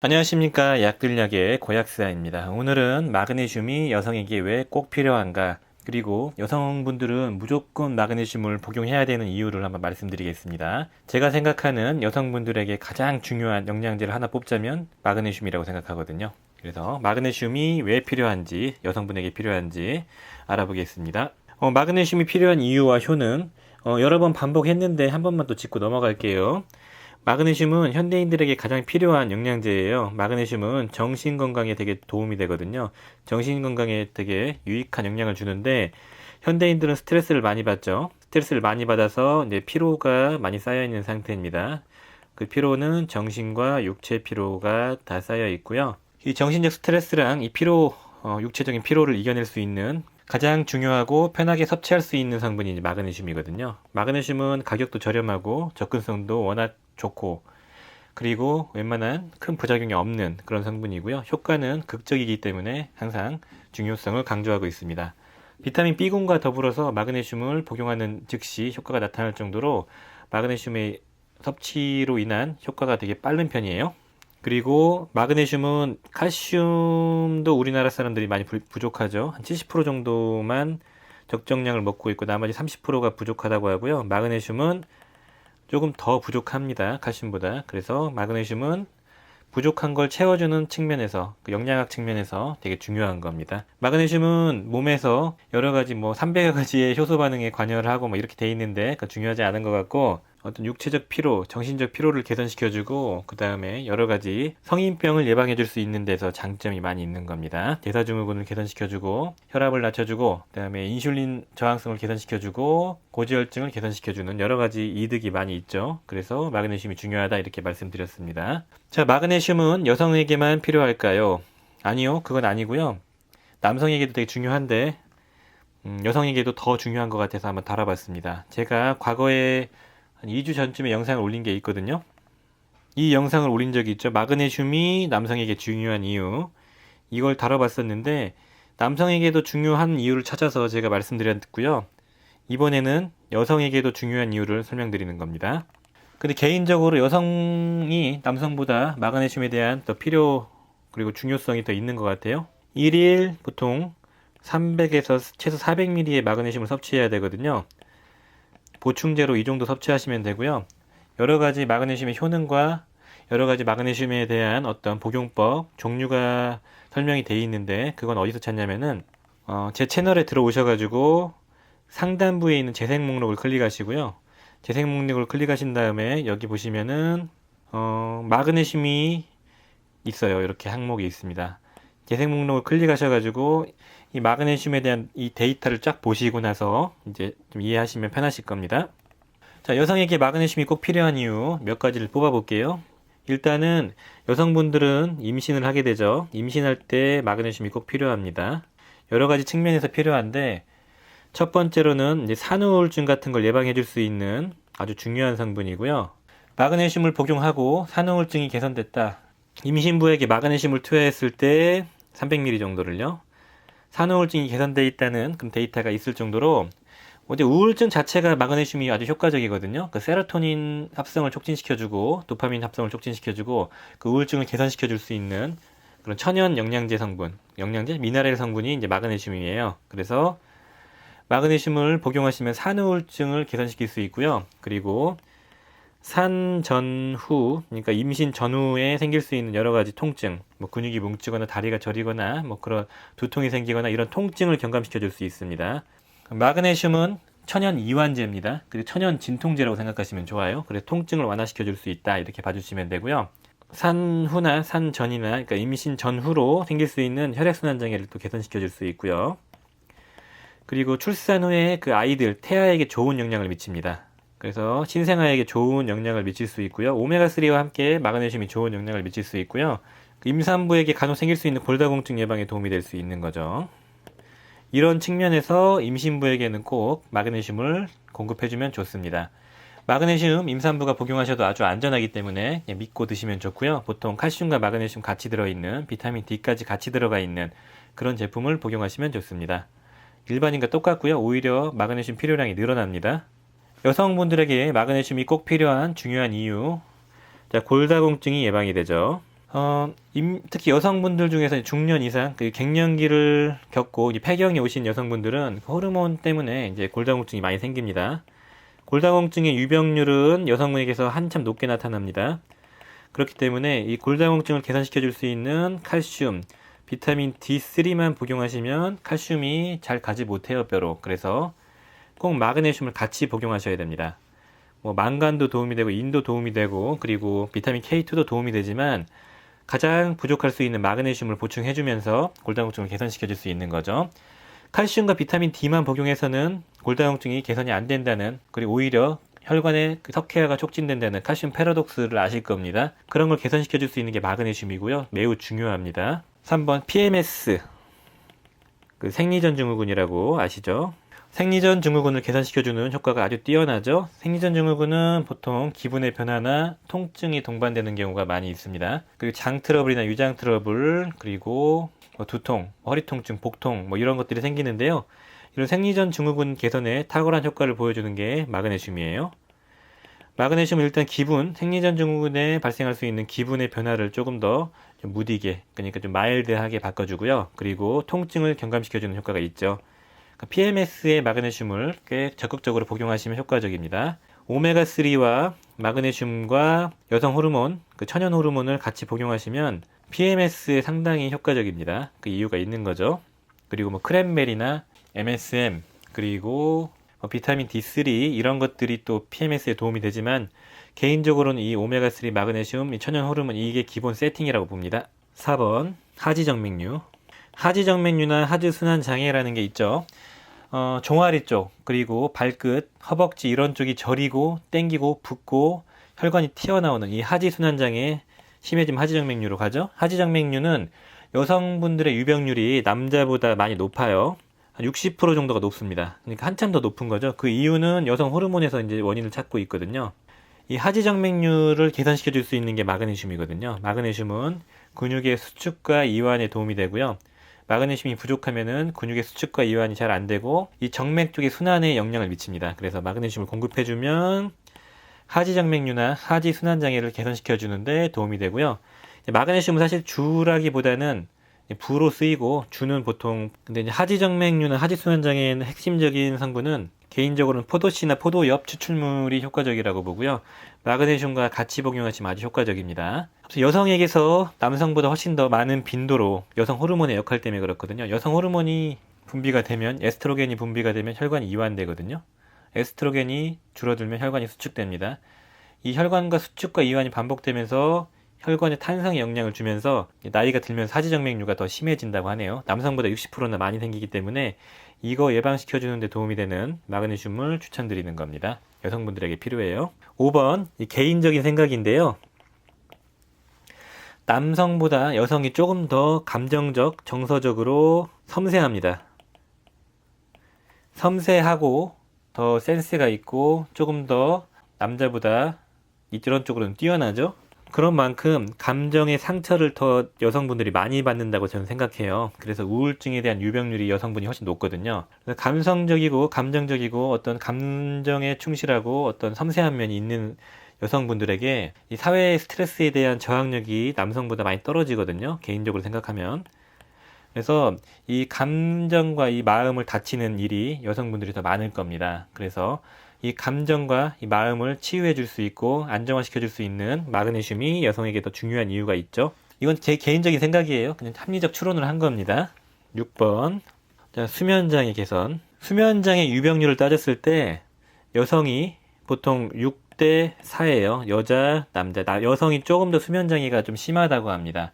안녕하십니까. 약들약의 고약사입니다. 오늘은 마그네슘이 여성에게 왜 꼭 필요한가, 그리고 여성분들은 무조건 마그네슘을 복용해야 되는 이유를 한번 말씀드리겠습니다. 제가 생각하는 여성분들에게 가장 중요한 영양제를 하나 뽑자면 마그네슘이라고 생각하거든요. 그래서 마그네슘이 왜 필요한지, 여성분에게 필요한지 알아보겠습니다. 마그네슘이 필요한 이유와 효능, 여러 번 반복했는데 한 번만 또 짚고 넘어갈게요. 마그네슘은 현대인들에게 가장 필요한 영양제예요. 마그네슘은 정신 건강에 되게 도움이 되거든요. 정신 건강에 되게 유익한 영향을 주는데, 현대인들은 스트레스를 많이 받죠. 스트레스를 많이 받아서 이제 피로가 많이 쌓여 있는 상태입니다. 그 피로는 정신과 육체 피로가 다 쌓여 있고요. 이 정신적 스트레스랑 이 피로, 육체적인 피로를 이겨낼 수 있는 가장 중요하고 편하게 섭취할 수 있는 성분이 이제 마그네슘이거든요. 마그네슘은 가격도 저렴하고 접근성도 워낙 좋고, 그리고 웬만한 큰 부작용이 없는 그런 성분이고요. 효과는 극적이기 때문에 항상 중요성을 강조하고 있습니다. 비타민 B군과 더불어서 마그네슘을 복용하는 즉시 효과가 나타날 정도로 마그네슘의 섭취로 인한 효과가 되게 빠른 편이에요. 그리고 마그네슘은 칼슘도 우리나라 사람들이 많이 부족하죠. 한 70% 정도만 적정량을 먹고 있고 나머지 30%가 부족하다고 하고요. 마그네슘은 조금 더 부족합니다. 칼슘보다. 그래서 마그네슘은 부족한 걸 채워주는 측면에서, 그 영양학 측면에서 되게 중요한 겁니다. 마그네슘은 몸에서 여러 가지 300여 가지의 효소 반응에 관여를 하고 이렇게 돼 있는데, 그 중요하지 않은 것 같고, 어떤 육체적 피로, 정신적 피로를 개선시켜주고, 그 다음에 여러 가지 성인병을 예방해줄 수 있는 데서 장점이 많이 있는 겁니다. 대사증후군을 개선시켜주고, 혈압을 낮춰주고, 그 다음에 인슐린 저항성을 개선시켜주고, 고지혈증을 개선시켜주는 여러 가지 이득이 많이 있죠. 그래서 마그네슘이 중요하다 이렇게 말씀드렸습니다. 자, 마그네슘은 여성에게만 필요할까요? 아니요, 그건 아니고요. 남성에게도 되게 중요한데, 여성에게도 더 중요한 것 같아서 한번 다뤄봤습니다. 제가 과거에 한 2주 전쯤에 영상을 올린 게 있거든요. 이 영상을 올린 적이 있죠. 마그네슘이 남성에게 중요한 이유. 이걸 다뤄봤었는데, 남성에게도 중요한 이유를 찾아서 제가 말씀드렸고요. 이번에는 여성에게도 중요한 이유를 설명드리는 겁니다. 근데 개인적으로 여성이 남성보다 마그네슘에 대한 더 필요, 그리고 중요성이 더 있는 것 같아요. 1일 보통 300에서 최소 400ml의 마그네슘을 섭취해야 되거든요. 보충제로 이 정도 섭취하시면 되고요. 여러 가지 마그네슘의 효능과 여러 가지 마그네슘에 대한 어떤 복용법, 종류가 설명이 되어 있는데, 그건 어디서 찾냐면은, 제 채널에 들어오셔가지고 상단부에 있는 재생 목록을 클릭하시고요. 재생 목록을 클릭하신 다음에 여기 보시면은, 마그네슘이 있어요. 이렇게 항목이 있습니다. 재생 목록을 클릭하셔가지고 이 마그네슘에 대한 이 데이터를 쫙 보시고 나서 이제 좀 이해하시면 편하실 겁니다. 자, 여성에게 마그네슘이 꼭 필요한 이유 몇 가지를 뽑아 볼게요. 일단은 여성분들은 임신을 하게 되죠. 임신할 때 마그네슘이 꼭 필요합니다. 여러 가지 측면에서 필요한데, 첫 번째로는 이제 산후우울증 같은 걸 예방해 줄 수 있는 아주 중요한 성분이고요. 마그네슘을 복용하고 산후우울증이 개선됐다. 임신부에게 마그네슘을 투여했을 때 300ml 정도를요. 산후우울증이 개선되어 있다는 그런 데이터가 있을 정도로, 어제 우울증 자체가 마그네슘이 아주 효과적이거든요. 그 세로토닌 합성을 촉진시켜주고 도파민 합성을 촉진시켜주고 그 우울증을 개선시켜줄 수 있는 그런 천연 영양제 성분, 영양제 미네랄 성분이 이제 마그네슘이에요. 그래서 마그네슘을 복용하시면 산후우울증을 개선시킬 수 있고요. 그리고 산 전후, 그러니까 임신 전후에 생길 수 있는 여러 가지 통증, 근육이 뭉치거나 다리가 저리거나 그런 두통이 생기거나 이런 통증을 경감시켜 줄 수 있습니다. 마그네슘은 천연 이완제입니다. 그리고 천연 진통제라고 생각하시면 좋아요. 그래서 통증을 완화시켜 줄 수 있다 이렇게 봐주시면 되고요. 산후나 산전이나, 그러니까 임신 전후로 생길 수 있는 혈액순환 장애를 또 개선시켜 줄 수 있고요. 그리고 출산 후에 그 아이들 태아에게 좋은 영향을 미칩니다. 그래서 신생아에게 좋은 영향을 미칠 수 있고요. 오메가3와 함께 마그네슘이 좋은 영향을 미칠 수 있고요. 임산부에게 간혹 생길 수 있는 골다공증 예방에 도움이 될 수 있는 거죠. 이런 측면에서 임신부에게는 꼭 마그네슘을 공급해주면 좋습니다. 마그네슘 임산부가 복용하셔도 아주 안전하기 때문에 믿고 드시면 좋고요. 보통 칼슘과 마그네슘 같이 들어있는, 비타민 D까지 같이 들어가 있는 그런 제품을 복용하시면 좋습니다. 일반인과 똑같고요. 오히려 마그네슘 필요량이 늘어납니다. 여성분들에게 마그네슘이 꼭 필요한 중요한 이유. 자, 골다공증이 예방이 되죠. 특히 여성분들 중에서 중년 이상, 그 갱년기를 겪고 이제 폐경이 오신 여성분들은 그 호르몬 때문에 이제 골다공증이 많이 생깁니다. 골다공증의 유병률은 여성분에게서 한참 높게 나타납니다. 그렇기 때문에 이 골다공증을 개선시켜 줄 수 있는 칼슘, 비타민 D3만 복용하시면 칼슘이 잘 가지 못해요, 뼈로. 그래서 꼭 마그네슘을 같이 복용하셔야 됩니다. 뭐 망간도 도움이 되고 인도 도움이 되고 그리고 비타민 K2도 도움이 되지만 가장 부족할 수 있는 마그네슘을 보충해주면서 골다공증을 개선시켜 줄 수 있는 거죠. 칼슘과 비타민 D만 복용해서는 골다공증이 개선이 안 된다는, 그리고 오히려 혈관의 그 석회화가 촉진된다는 칼슘 패러독스를 아실 겁니다. 그런 걸 개선시켜 줄 수 있는 게 마그네슘이고요. 매우 중요합니다. 3번 PMS, 그 생리전 증후군이라고 아시죠? 생리전 증후군을 개선시켜주는 효과가 아주 뛰어나죠. 생리전 증후군은 보통 기분의 변화나 통증이 동반되는 경우가 많이 있습니다. 그리고 장 트러블이나 유장 트러블, 그리고 두통, 허리 통증, 복통 이런 것들이 생기는데요. 이런 생리전 증후군 개선에 탁월한 효과를 보여주는 게 마그네슘이에요. 마그네슘은 일단 기분, 생리전 증후군에 발생할 수 있는 기분의 변화를 조금 더 좀 무디게, 그러니까 좀 마일드하게 바꿔주고요. 그리고 통증을 경감시켜주는 효과가 있죠. PMS에 마그네슘을 꽤 적극적으로 복용하시면 효과적입니다. 오메가3와 마그네슘과 여성 호르몬, 그 천연 호르몬을 같이 복용하시면 PMS에 상당히 효과적입니다. 그 이유가 있는 거죠. 그리고 크랜베리나 MSM, 그리고 비타민 D3 이런 것들이 또 PMS에 도움이 되지만 개인적으로는 이 오메가3 마그네슘, 이 천연 호르몬 이게 기본 세팅이라고 봅니다. 4번 하지정맥류. 하지정맥류나 하지순환 장애라는 게 있죠. 종아리 쪽, 그리고 발끝, 허벅지 이런 쪽이 저리고 땡기고 붓고 혈관이 튀어나오는 이 하지순환 장애 심해지면 하지정맥류로 가죠. 하지정맥류는 여성분들의 유병률이 남자보다 많이 높아요. 한 60% 정도가 높습니다. 그러니까 한참 더 높은 거죠. 그 이유는 여성 호르몬에서 이제 원인을 찾고 있거든요. 이 하지정맥류를 개선시켜 줄 수 있는 게 마그네슘이거든요. 마그네슘은 근육의 수축과 이완에 도움이 되고요. 마그네슘이 부족하면은 근육의 수축과 이완이 잘 안 되고 이 정맥 쪽의 순환에 영향을 미칩니다. 그래서 마그네슘을 공급해주면 하지정맥류나 하지순환장애를 개선시켜 주는데 도움이 되고요. 마그네슘은 사실 주라기보다는 부로 쓰이고, 주는 보통, 근데 이제 하지정맥류나 하지순환장애의 핵심적인 성분은 개인적으로는 포도씨나 포도엽 추출물이 효과적이라고 보고요. 마그네슘과 같이 복용하시면 아주 효과적입니다. 여성에게서 남성보다 훨씬 더 많은 빈도로 여성 호르몬의 역할 때문에 그렇거든요. 여성 호르몬이 분비가 되면, 에스트로겐이 분비가 되면 혈관이 이완되거든요. 에스트로겐이 줄어들면 혈관이 수축됩니다. 이 혈관과 수축과 이완이 반복되면서 혈관에 탄성에 영향을 주면서 나이가 들면서 하지정맥류가 더 심해진다고 하네요. 남성보다 60%나 많이 생기기 때문에 이거 예방시켜주는 데 도움이 되는 마그네슘을 추천드리는 겁니다. 여성분들에게 필요해요. 5번, 개인적인 생각인데요. 남성보다 여성이 조금 더 감정적, 정서적으로 섬세합니다. 섬세하고 더 센스가 있고 조금 더 남자보다 이런 쪽으로는 뛰어나죠. 그런 만큼 감정의 상처를 더 여성분들이 많이 받는다고 저는 생각해요. 그래서 우울증에 대한 유병률이 여성분이 훨씬 높거든요. 감성적이고 감정적이고 어떤 감정에 충실하고 어떤 섬세한 면이 있는 여성분들에게 이 사회의 스트레스에 대한 저항력이 남성보다 많이 떨어지거든요. 개인적으로 생각하면. 그래서 이 감정과 이 마음을 다치는 일이 여성분들이 더 많을 겁니다. 그래서 이 감정과 이 마음을 치유해 줄 수 있고 안정화시켜 줄 수 있는 마그네슘이 여성에게 더 중요한 이유가 있죠. 이건 제 개인적인 생각이에요. 그냥 합리적 추론을 한 겁니다. 6번. 자, 수면장애 개선. 수면장애 유병률을 따졌을 때 여성이 보통 6대 4예요. 여자, 남자. 여성이 조금 더 수면장애가 좀 심하다고 합니다.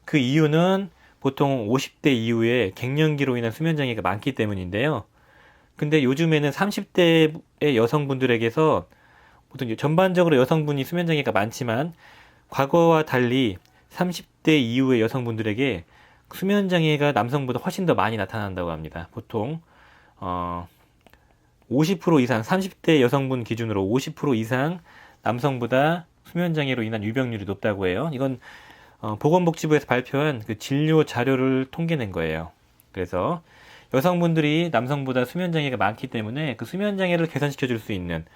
그 이유는 보통 50대 이후에 갱년기로 인한 수면장애가 많기 때문인데요. 근데 요즘에는 30대의 여성분들에게서 보통 전반적으로 여성분이 수면장애가 많지만 과거와 달리 30대 이후의 여성분들에게 수면장애가 남성보다 훨씬 더 많이 나타난다고 합니다. 보통 50% 이상, 30대 여성분 기준으로 50% 이상 남성보다 수면장애로 인한 유병률이 높다고 해요. 이건 보건복지부에서 발표한 그 진료 자료를 통계낸 거예요. 그래서 여성분들이 남성보다 수면장애가 많기 때문에 그 수면장애를 개선시켜 줄 수 있는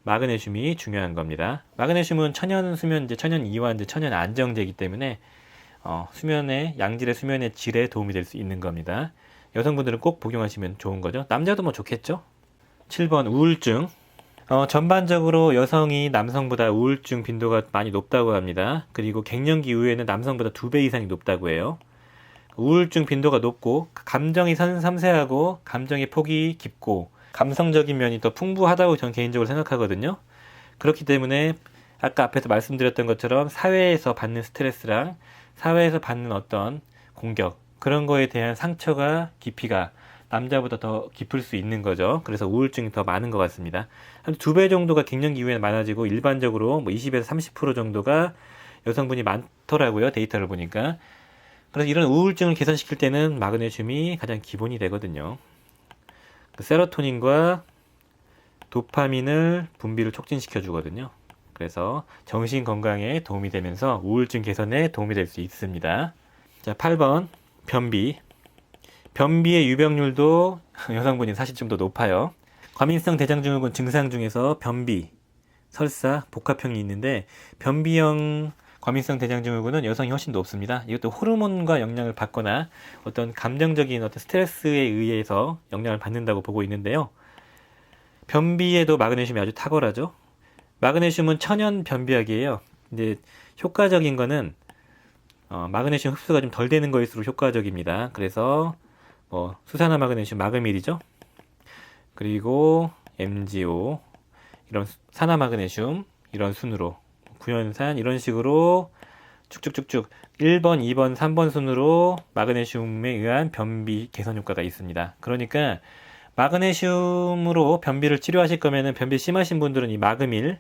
마그네슘이 중요한 겁니다. 마그네슘은 천연 수면제, 천연 이완제, 천연 안정제이기 때문에 수면의 양질의 수면의 질에 도움이 될 수 있는 겁니다. 여성분들은 꼭 복용하시면 좋은 거죠. 남자도 뭐 좋겠죠. 7번 우울증. 전반적으로 여성이 남성보다 우울증 빈도가 많이 높다고 합니다. 그리고 갱년기 이후에는 남성보다 2배 이상이 높다고 해요. 우울증 빈도가 높고 감정이 섬세하고 감정의 폭이 깊고 감성적인 면이 더 풍부하다고 저는 개인적으로 생각하거든요. 그렇기 때문에 아까 앞에서 말씀드렸던 것처럼 사회에서 받는 스트레스랑 사회에서 받는 어떤 공격, 그런 거에 대한 상처가 깊이가 남자보다 더 깊을 수 있는 거죠. 그래서 우울증이 더 많은 것 같습니다. 한 2배 정도가 갱년기 이후에 많아지고 일반적으로 뭐 20에서 30% 정도가 여성분이 많더라고요. 데이터를 보니까. 그래서 이런 우울증을 개선시킬 때는 마그네슘이 가장 기본이 되거든요. 그 세로토닌과 도파민을 분비를 촉진시켜 주거든요. 그래서 정신 건강에 도움이 되면서 우울증 개선에 도움이 될 수 있습니다. 자, 8번 변비. 변비의 유병률도 여성분이 사실 좀 더 높아요. 과민성 대장증후군 증상 중에서 변비, 설사, 복합형이 있는데 변비형 과민성 대장증후군은 여성이 훨씬 높습니다. 이것도 호르몬과 영향을 받거나 어떤 감정적인 어떤 스트레스에 의해서 영향을 받는다고 보고 있는데요. 변비에도 마그네슘이 아주 탁월하죠. 마그네슘은 천연 변비약이에요. 이제 효과적인 거는 마그네슘 흡수가 좀 덜 되는 거일수록 효과적입니다. 그래서 수산화 마그네슘 마그밀이죠. 그리고 MgO 이런 산화 마그네슘 이런 순으로 구연산 이런 식으로 쭉쭉쭉쭉 1번, 2번, 3번 순으로 마그네슘에 의한 변비 개선 효과가 있습니다. 그러니까 마그네슘으로 변비를 치료하실 거면은 변비 심하신 분들은 이 마그밀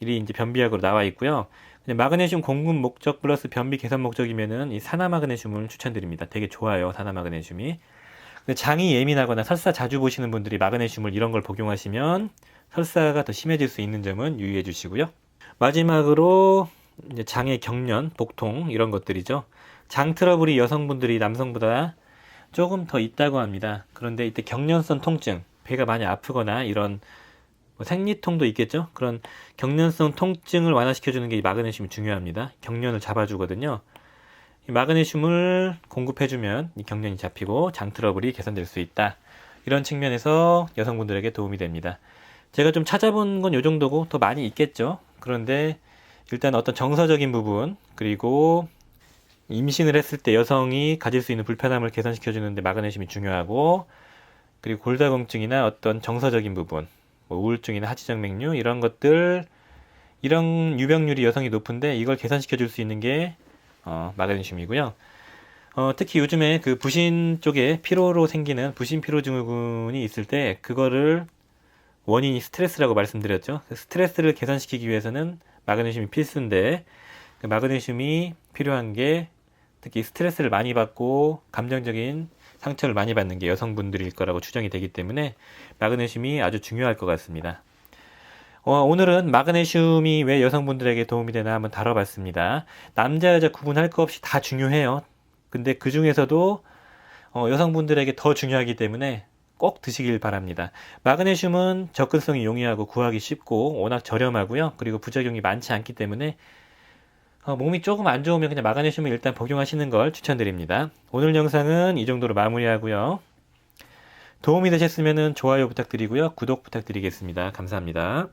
이 이제 변비약으로 나와 있고요. 마그네슘 공급 목적 플러스 변비 개선 목적이면은 이 산화 마그네슘을 추천드립니다. 되게 좋아요, 산화 마그네슘이. 장이 예민하거나 설사 자주 보시는 분들이 마그네슘을 이런 걸 복용하시면 설사가 더 심해질 수 있는 점은 유의해 주시고요. 마지막으로 이제 장의 경련, 복통 이런 것들이죠. 장 트러블이 여성분들이 남성보다 조금 더 있다고 합니다. 그런데 이때 경련성 통증, 배가 많이 아프거나 이런 생리통도 있겠죠. 그런 경련성 통증을 완화시켜주는 게 이 마그네슘이 중요합니다. 경련을 잡아주거든요. 이 마그네슘을 공급해주면 이 경련이 잡히고 장 트러블이 개선될 수 있다. 이런 측면에서 여성분들에게 도움이 됩니다. 제가 좀 찾아본 건 이 정도고 더 많이 있겠죠. 그런데 일단 어떤 정서적인 부분 그리고 임신을 했을 때 여성이 가질 수 있는 불편함을 개선시켜주는데 마그네슘이 중요하고 그리고 골다공증이나 어떤 정서적인 부분 우울증이나 하지정 맥류 이런 것들 이런 유병률이 여성이 높은데 이걸 개선시켜 줄 수 있는 게 마그네슘이고요. 특히 요즘에 그 부신 쪽에 피로로 생기는 부신 피로 증후군이 있을 때 그거를 원인이 스트레스라고 말씀드렸죠. 스트레스를 개선시키기 위해서는 마그네슘이 필수인데 그 마그네슘이 필요한 게 특히 스트레스를 많이 받고 감정적인 상처를 많이 받는 게 여성분들일 거라고 추정이 되기 때문에 마그네슘이 아주 중요할 것 같습니다. 오늘은 마그네슘이 왜 여성분들에게 도움이 되나 한번 다뤄봤습니다. 남자 여자 구분할 거 없이 다 중요해요. 근데 그 중에서도 여성분들에게 더 중요하기 때문에 꼭 드시길 바랍니다. 마그네슘은 접근성이 용이하고 구하기 쉽고 워낙 저렴하고요. 그리고 부작용이 많지 않기 때문에 몸이 조금 안 좋으면 그냥 마그네슘을 일단 복용하시는 걸 추천드립니다. 오늘 영상은 이 정도로 마무리하고요. 도움이 되셨으면 좋아요 부탁드리고요. 구독 부탁드리겠습니다. 감사합니다.